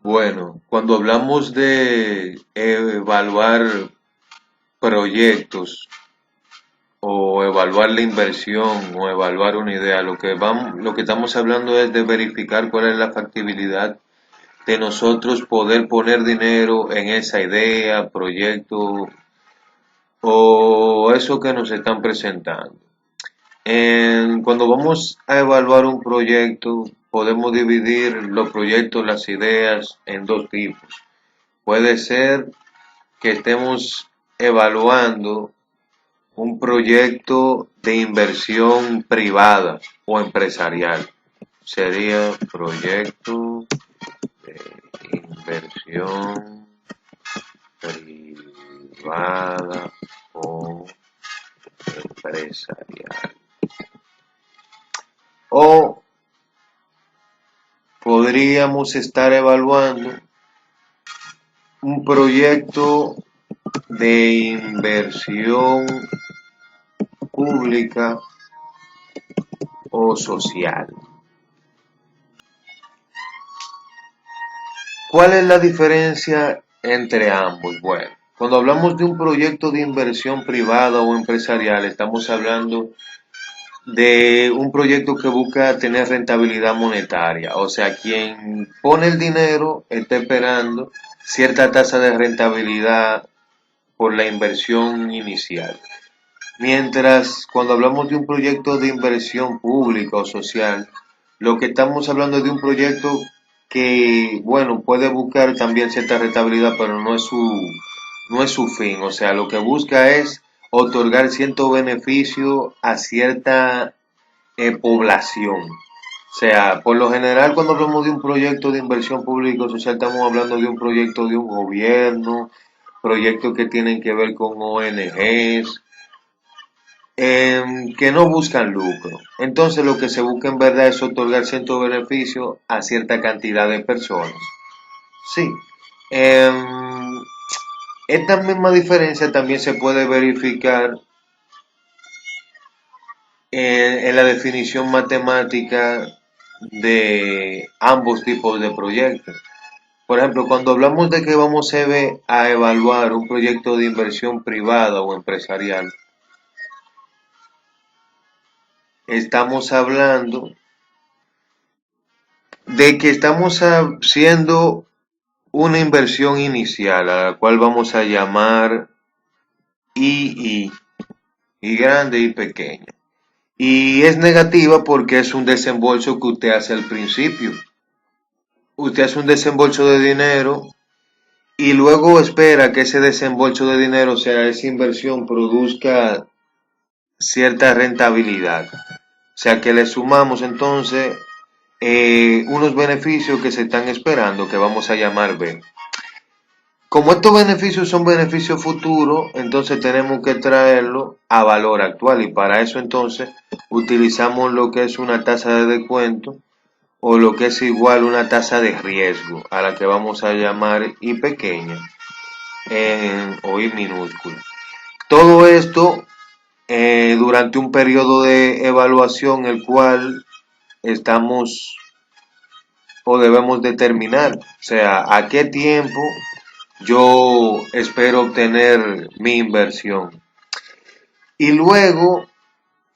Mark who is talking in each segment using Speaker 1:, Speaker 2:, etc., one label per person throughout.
Speaker 1: Bueno, cuando hablamos de evaluar proyectos o evaluar la inversión o evaluar una idea, lo que estamos hablando es de verificar cuál es la factibilidad de nosotros poder poner dinero en esa idea, proyecto o eso que nos están presentando. Cuando vamos a evaluar un proyecto, podemos dividir los proyectos, las ideas en dos tipos. Puede ser que estemos evaluando un proyecto de inversión privada o empresarial. Sería proyecto de inversión privada o empresarial. O podríamos estar evaluando un proyecto de inversión pública o social. ¿Cuál es la diferencia entre ambos? Bueno, cuando hablamos de un proyecto de inversión privada o empresarial, estamos hablando de un proyecto que busca tener rentabilidad monetaria. O sea, quien pone el dinero está esperando cierta tasa de rentabilidad por la inversión inicial. Mientras cuando hablamos de un proyecto de inversión pública o social, lo que estamos hablando es de un proyecto que, bueno, puede buscar también cierta rentabilidad, pero no es su fin. O sea, lo que busca es otorgar cierto beneficio a cierta población. O sea, por lo general cuando hablamos de un proyecto de inversión pública o social, estamos hablando de un proyecto de un gobierno, proyectos que tienen que ver con ONGs, que no buscan lucro. Entonces lo que se busca en verdad es otorgar cierto beneficio a cierta cantidad de personas. Sí. Em, Esta misma diferencia también se puede verificar en la definición matemática de ambos tipos de proyectos. Por ejemplo, cuando hablamos de que vamos a evaluar un proyecto de inversión privada o empresarial, estamos hablando de que estamos haciendo una inversión inicial a la cual vamos a llamar II, I grande y pequeña. Y es negativa porque es un desembolso que usted hace al principio. Usted hace un desembolso de dinero y luego espera que ese desembolso de dinero, o sea, esa inversión produzca cierta rentabilidad. O sea, que le sumamos entonces unos beneficios que se están esperando, que vamos a llamar B. Como estos beneficios son beneficios futuros, entonces tenemos que traerlo a valor actual y para eso entonces utilizamos lo que es una tasa de descuento o lo que es igual una tasa de riesgo a la que vamos a llamar I pequeña o I minúscula. Todo esto durante un periodo de evaluación el cual estamos o debemos determinar, o sea, a qué tiempo yo espero obtener mi inversión. Y luego,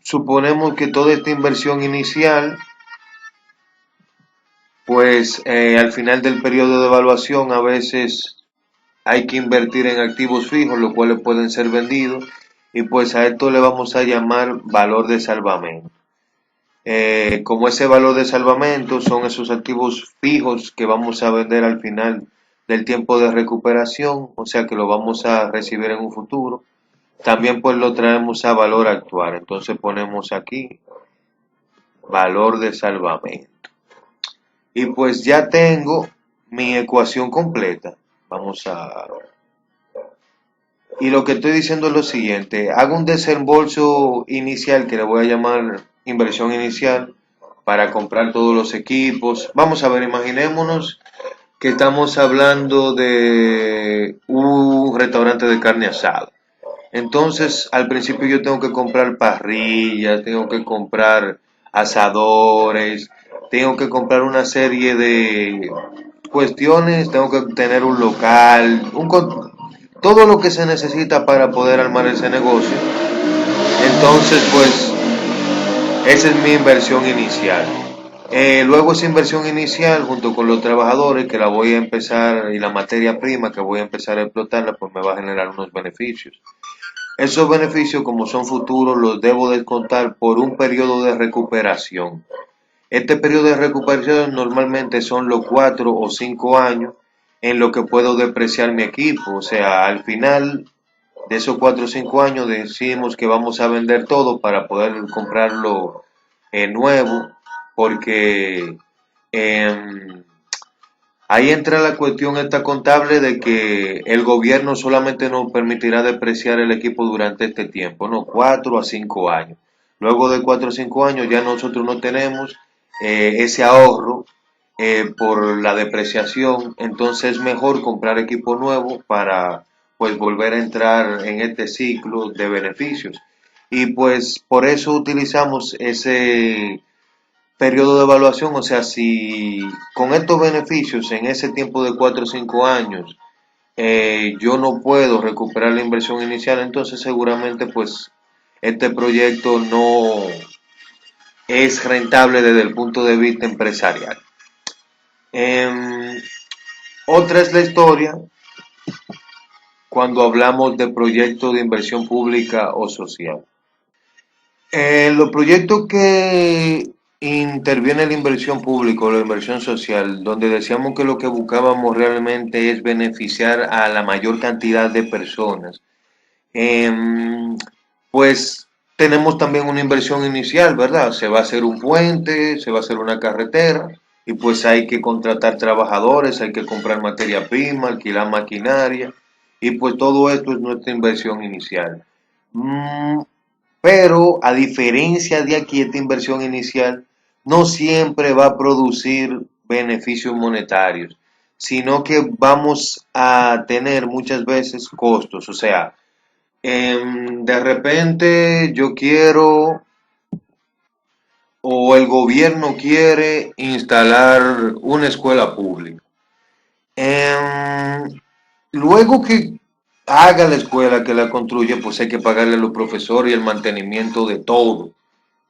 Speaker 1: suponemos que toda esta inversión inicial, pues al final del periodo de evaluación a veces hay que invertir en activos fijos, los cuales pueden ser vendidos, y pues a esto le vamos a llamar valor de salvamento. Como ese valor de salvamento son esos activos fijos que vamos a vender al final del tiempo de recuperación, o sea que lo vamos a recibir en un futuro. También pues lo traemos a valor actual, entonces ponemos aquí valor de salvamento. Y pues ya tengo mi ecuación completa. Vamos a... Y lo que estoy diciendo es lo siguiente, hago un desembolso inicial que le voy a llamar inversión inicial para comprar todos los equipos. Vamos a ver, imaginémonos que estamos hablando de un restaurante de carne asada. Entonces, al principio yo tengo que comprar parrillas, tengo que comprar asadores, tengo que comprar una serie cuestiones, tengo que tener un local, todo lo que se necesita para poder armar ese negocio. Entonces, pues, esa es mi inversión inicial. Luego esa inversión inicial, junto con los trabajadores que la voy a empezar y la materia prima que voy a empezar a explotarla, pues me va a generar unos beneficios. Esos beneficios, como son futuros, los debo descontar por un periodo de recuperación. Este periodo de recuperación normalmente son los 4 o 5 años en lo que puedo depreciar mi equipo. O sea, al final de esos 4 o 5 años decimos que vamos a vender todo para poder comprarlo nuevo, porque eh, ahí entra la cuestión esta contable de que el gobierno solamente nos permitirá depreciar el equipo durante este tiempo, no, 4 a 5 años. Luego de 4 o 5 años ya nosotros no tenemos ese ahorro por la depreciación, entonces es mejor comprar equipo nuevo para pues volver a entrar en este ciclo de beneficios. Y pues por eso utilizamos ese periodo de evaluación, o sea, si con estos beneficios en ese tiempo de 4 o 5 años yo no puedo recuperar la inversión inicial, entonces seguramente pues este proyecto no es rentable desde el punto de vista empresarial. Eh, Otra es la historia cuando hablamos de proyectos de inversión pública o social. Los proyectos que interviene la inversión pública o la inversión social, donde decíamos que lo que buscábamos realmente es beneficiar a la mayor cantidad de personas, pues tenemos también una inversión inicial, ¿verdad? Se va a hacer un puente, se va a hacer una carretera y pues hay que contratar trabajadores, hay que comprar materia prima, alquilar maquinaria y pues todo esto es nuestra inversión inicial. Mm, pero a diferencia de aquí, esta inversión inicial no siempre va a producir beneficios monetarios, sino que vamos a tener muchas veces costos. O sea, de repente yo quiero o el gobierno quiere instalar una escuela pública. Em, Luego que haga la escuela, que la construye, pues hay que pagarle a los profesores y el mantenimiento de todo.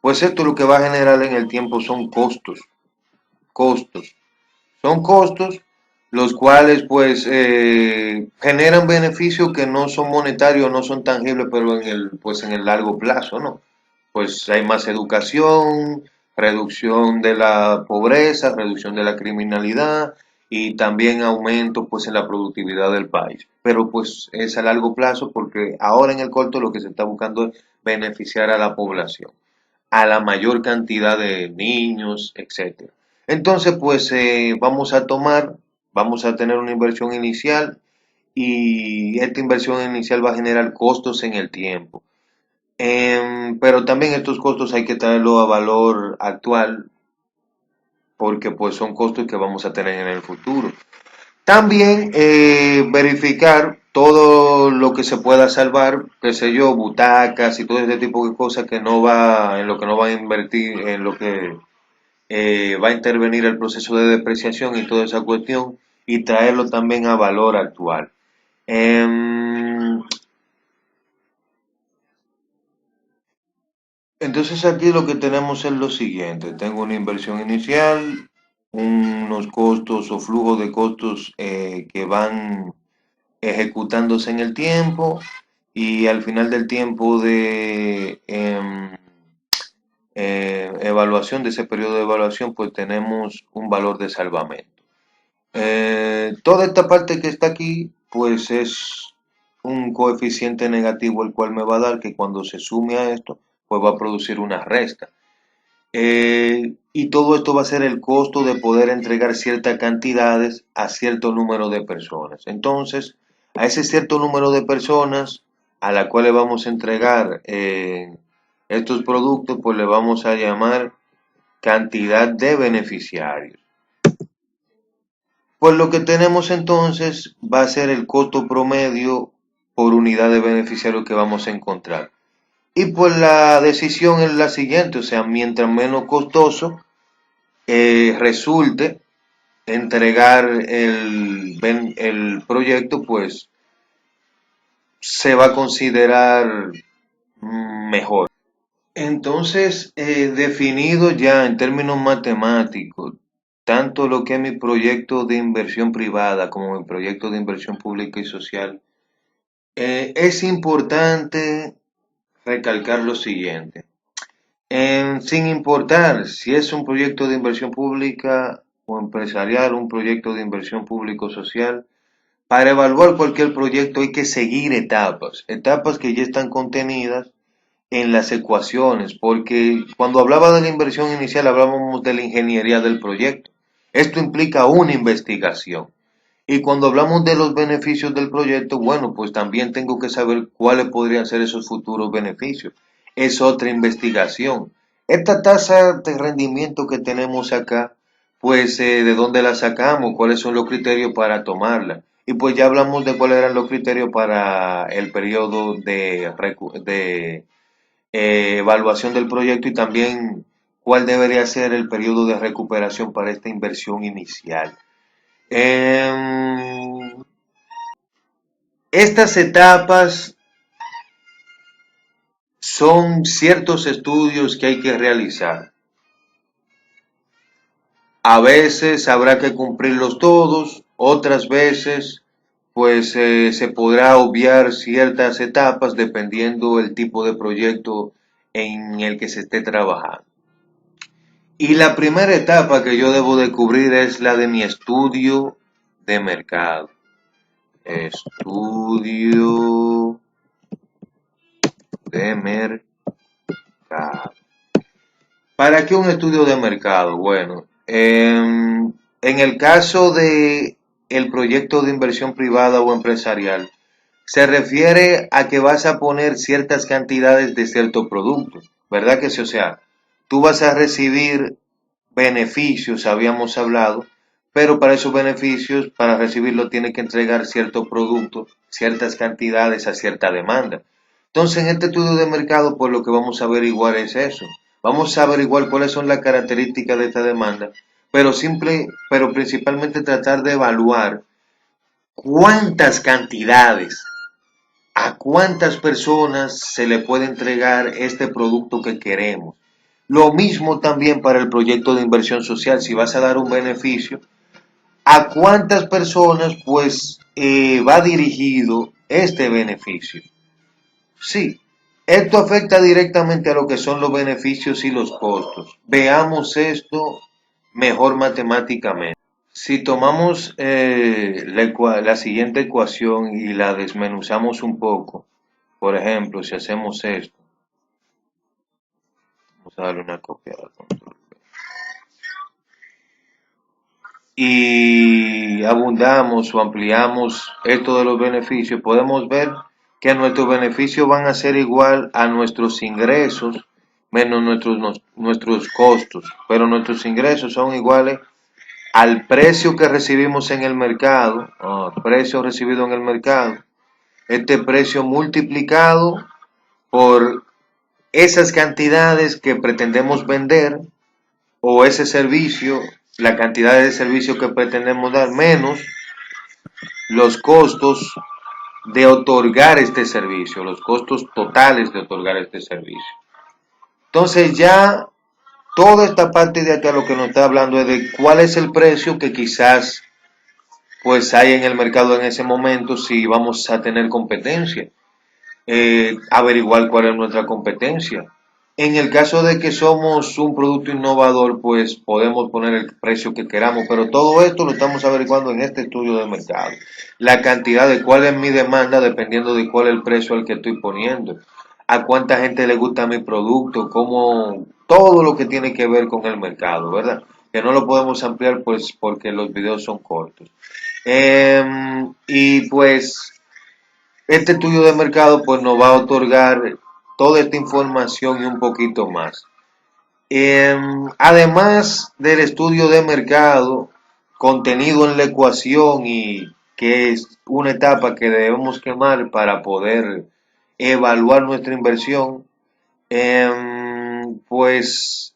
Speaker 1: Pues esto lo que va a generar en el tiempo son costos. Son costos los cuales pues generan beneficios que no son monetarios, no son tangibles, pero pues en el largo plazo, ¿no? Pues hay más educación, reducción de la pobreza, reducción de la criminalidad y también aumento pues en la productividad del país. Pero pues es a largo plazo porque ahora en el corto lo que se está buscando es beneficiar a la población, a la mayor cantidad de niños, etcétera. Entonces, pues vamos a tener una inversión inicial y esta inversión inicial va a generar costos en el tiempo. Pero también estos costos hay que traerlo a valor actual porque pues son costos que vamos a tener en el futuro. También verificar todo lo que se pueda salvar, qué sé yo, butacas y todo este tipo de cosas que no va, en lo que no va a invertir, en lo que va a intervenir el proceso de depreciación y toda esa cuestión y traerlo también a valor actual. Em, entonces aquí lo que tenemos es lo siguiente, tengo una inversión inicial, unos costos o flujo de costos que van ejecutándose en el tiempo y al final del tiempo de evaluación, de ese periodo de evaluación, pues tenemos un valor de salvamento. Toda esta parte que está aquí, pues es un coeficiente negativo el cual me va a dar que cuando se sume a esto, pues va a producir una resta. Y todo esto va a ser el costo de poder entregar ciertas cantidades a cierto número de personas. Entonces, a ese cierto número de personas a la cual le vamos a entregar estos productos, pues le vamos a llamar cantidad de beneficiarios. Pues lo que tenemos entonces va a ser el costo promedio por unidad de beneficiario que vamos a encontrar. Y pues la decisión es la siguiente, o sea, mientras menos costoso resulte, entregar el proyecto, pues se va a considerar mejor. Entonces, definido ya en términos matemáticos, tanto lo que es mi proyecto de inversión privada como mi proyecto de inversión pública y social, es importante recalcar lo siguiente. Sin importar si es un proyecto de inversión pública o empresarial, un proyecto de inversión público-social, para evaluar cualquier proyecto hay que seguir etapas que ya están contenidas en las ecuaciones, porque cuando hablaba de la inversión inicial hablábamos de la ingeniería del proyecto. Esto implica una investigación. Y cuando hablamos de los beneficios del proyecto, bueno, pues también tengo que saber cuáles podrían ser esos futuros beneficios. Es otra investigación. Esta tasa de rendimiento que tenemos acá, pues ¿de dónde la sacamos? ¿Cuáles son los criterios para tomarla? Y pues ya hablamos de cuáles eran los criterios para el periodo de evaluación del proyecto y también cuál debería ser el periodo de recuperación para esta inversión inicial. Em, Estas etapas son ciertos estudios que hay que realizar. A veces habrá que cumplirlos todos, otras veces pues se podrá obviar ciertas etapas dependiendo el tipo de proyecto en el que se esté trabajando. Y la primera etapa que yo debo de cubrir es la de mi estudio de mercado. Estudio de mercado. ¿Para qué un estudio de mercado? Bueno, en el caso de el proyecto de inversión privada o empresarial, se refiere a que vas a poner ciertas cantidades de cierto producto, ¿verdad que sí? O sea, tú vas a recibir beneficios, habíamos hablado, pero para esos beneficios, para recibirlo, tiene que entregar cierto producto, ciertas cantidades a cierta demanda. Entonces, en este estudio de mercado, pues lo que vamos a averiguar es eso. Vamos a averiguar cuáles son las características de esta demanda, pero principalmente tratar de evaluar cuántas cantidades, a cuántas personas se le puede entregar este producto que queremos. Lo mismo también para el proyecto de inversión social, si vas a dar un beneficio, a cuántas personas pues va dirigido este beneficio. Sí, esto afecta directamente a lo que son los beneficios y los costos. Veamos esto mejor matemáticamente. Si tomamos la siguiente ecuación y la desmenuzamos un poco, por ejemplo, si hacemos esto, vamos a darle una copia al control y abundamos o ampliamos esto de los beneficios, podemos ver que nuestros beneficios van a ser igual a nuestros ingresos menos nuestros costos, pero nuestros ingresos son iguales al precio que recibimos en el mercado, precio recibido en el mercado, este precio multiplicado por esas cantidades que pretendemos vender o ese servicio, la cantidad de servicio que pretendemos dar, menos los costos de otorgar este servicio, los costos totales de otorgar este servicio. Entonces ya toda esta parte de acá lo que nos está hablando es de cuál es el precio que quizás pues hay en el mercado en ese momento, si vamos a tener competencia, averiguar cuál es nuestra competencia. En el caso de que somos un producto innovador, pues podemos poner el precio que queramos, pero todo esto lo estamos averiguando en este estudio de mercado. La cantidad de cuál es mi demanda dependiendo de cuál es el precio al que estoy poniendo, a cuánta gente le gusta mi producto, cómo todo lo que tiene que ver con el mercado, ¿verdad? Que no lo podemos ampliar pues porque los videos son cortos. Y pues este estudio de mercado pues nos va a otorgar toda esta información y un poquito más. Además del estudio de mercado contenido en la ecuación y que es una etapa que debemos quemar para poder evaluar nuestra inversión, pues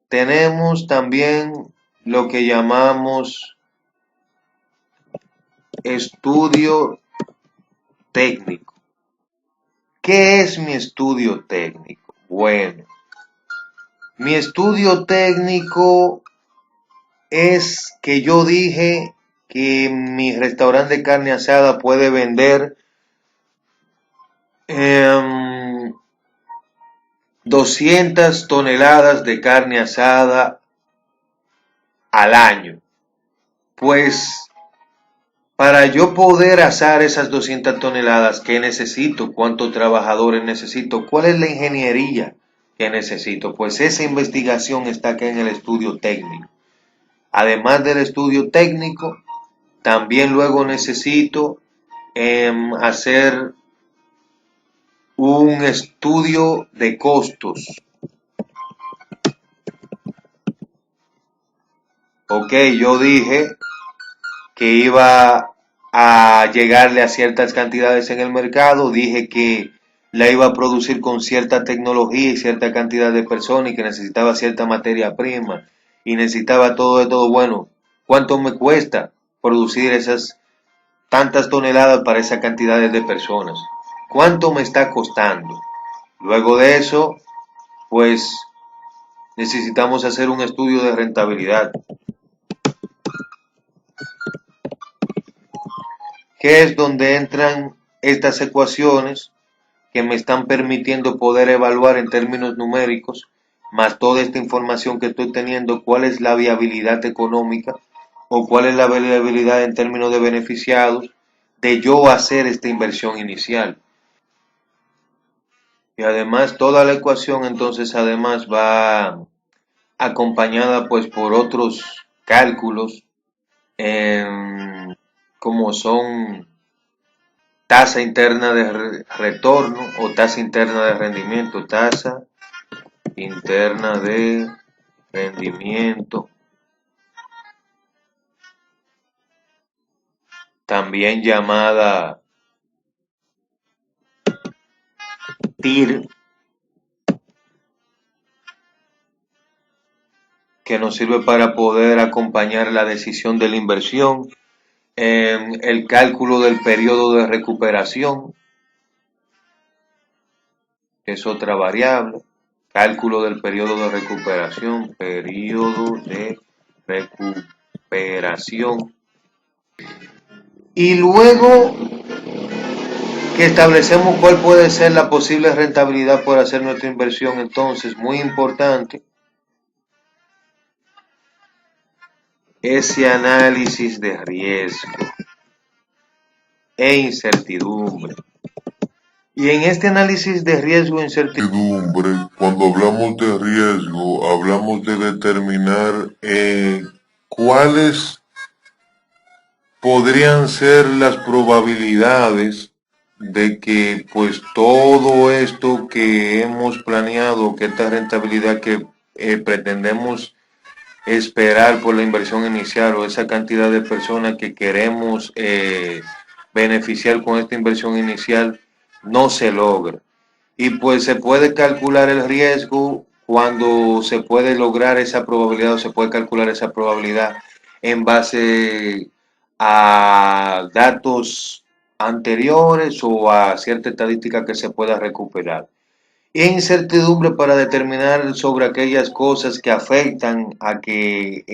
Speaker 1: tenemos también lo que llamamos estudio técnico. ¿Qué es mi estudio técnico? Bueno, mi estudio técnico es que yo dije que mi restaurante de carne asada puede vender 200 toneladas de carne asada al año. Pues para yo poder asar esas 200 toneladas, ¿qué necesito? ¿Cuántos trabajadores necesito? ¿Cuál es la ingeniería que necesito? Pues esa investigación está aquí en el estudio técnico. Además del estudio técnico, también luego necesito hacer un estudio de costos. Ok, yo dije que iba a llegarle a ciertas cantidades en el mercado, dije que la iba a producir con cierta tecnología y cierta cantidad de personas y que necesitaba cierta materia prima y necesitaba todo de todo. Bueno, ¿cuánto me cuesta producir esas tantas toneladas para esa cantidad de personas? ¿Cuánto me está costando? Luego de eso, pues necesitamos hacer un estudio de rentabilidad, que es donde entran estas ecuaciones que me están permitiendo poder evaluar en términos numéricos, más toda esta información que estoy teniendo, cuál es la viabilidad económica o cuál es la viabilidad en términos de beneficiados de yo hacer esta inversión inicial. Y además toda la ecuación entonces además va acompañada pues por otros cálculos como son tasa interna de retorno o tasa interna de rendimiento, tasa interna de rendimiento, también llamada TIR, que nos sirve para poder acompañar la decisión de la inversión, el cálculo del periodo de recuperación, que es otra variable, cálculo del periodo de recuperación, periodo de recuperación, y luego que establecemos cuál puede ser la posible rentabilidad por hacer nuestra inversión. Entonces, muy importante, ese análisis de riesgo e incertidumbre. Y en este análisis de riesgo e incertidumbre,
Speaker 2: Cuando hablamos de riesgo, hablamos de determinar cuáles podrían ser las probabilidades de que pues todo esto que hemos planeado, que esta rentabilidad que pretendemos esperar por la inversión inicial o esa cantidad de personas que queremos beneficiar con esta inversión inicial no se logra. Y pues se puede calcular el riesgo cuando se puede lograr esa probabilidad o se puede calcular esa probabilidad en base a datos anteriores o a cierta estadística que se pueda recuperar. E incertidumbre para determinar sobre aquellas cosas que afectan a que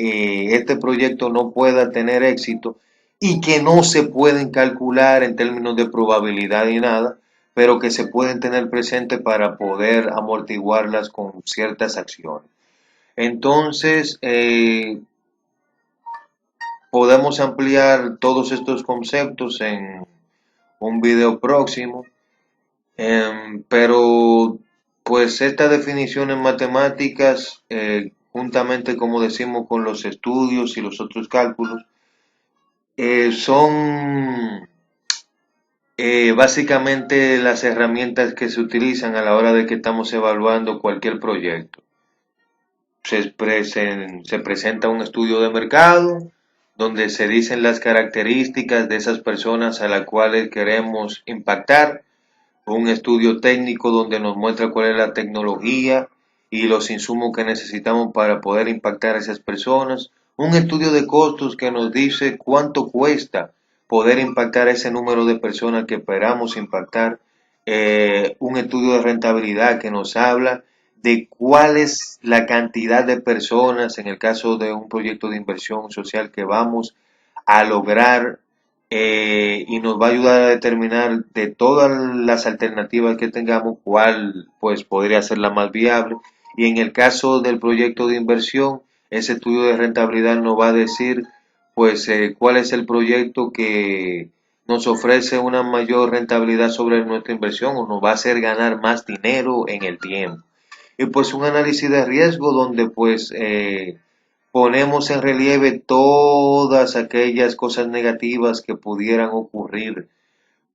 Speaker 2: este proyecto no pueda tener éxito y que no se pueden calcular en términos de probabilidad ni nada, pero que se pueden tener presente para poder amortiguarlas con ciertas acciones. Entonces, podemos ampliar todos estos conceptos en un video próximo. Pero pues estas definiciones matemáticas, juntamente como decimos con los estudios y los otros cálculos, son básicamente las herramientas que se utilizan a la hora de que estamos evaluando cualquier proyecto. Se presenta un estudio de mercado donde se dicen las características de esas personas a las cuales queremos impactar, un estudio técnico donde nos muestra cuál es la tecnología y los insumos que necesitamos para poder impactar a esas personas,
Speaker 1: un estudio de costos que nos dice cuánto cuesta poder impactar a ese número de personas que esperamos impactar, un estudio de rentabilidad que nos habla de cuál es la cantidad de personas en el caso de un proyecto de inversión social que vamos a lograr, y nos va a ayudar a determinar de todas las alternativas que tengamos cuál pues podría ser la más viable, y en el caso del proyecto de inversión ese estudio de rentabilidad nos va a decir pues cuál es el proyecto que nos ofrece una mayor rentabilidad sobre nuestra inversión o nos va a hacer ganar más dinero en el tiempo. Y pues un análisis de riesgo donde pues ponemos en relieve todas aquellas cosas negativas que pudieran ocurrir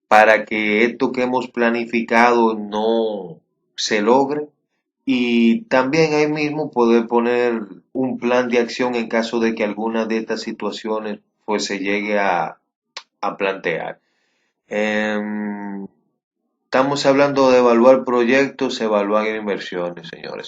Speaker 1: para que esto que hemos planificado no se logre, y también ahí mismo poder poner un plan de acción en caso de que alguna de estas situaciones pues se llegue a plantear. Estamos hablando de evaluar proyectos, evaluar inversiones, señores.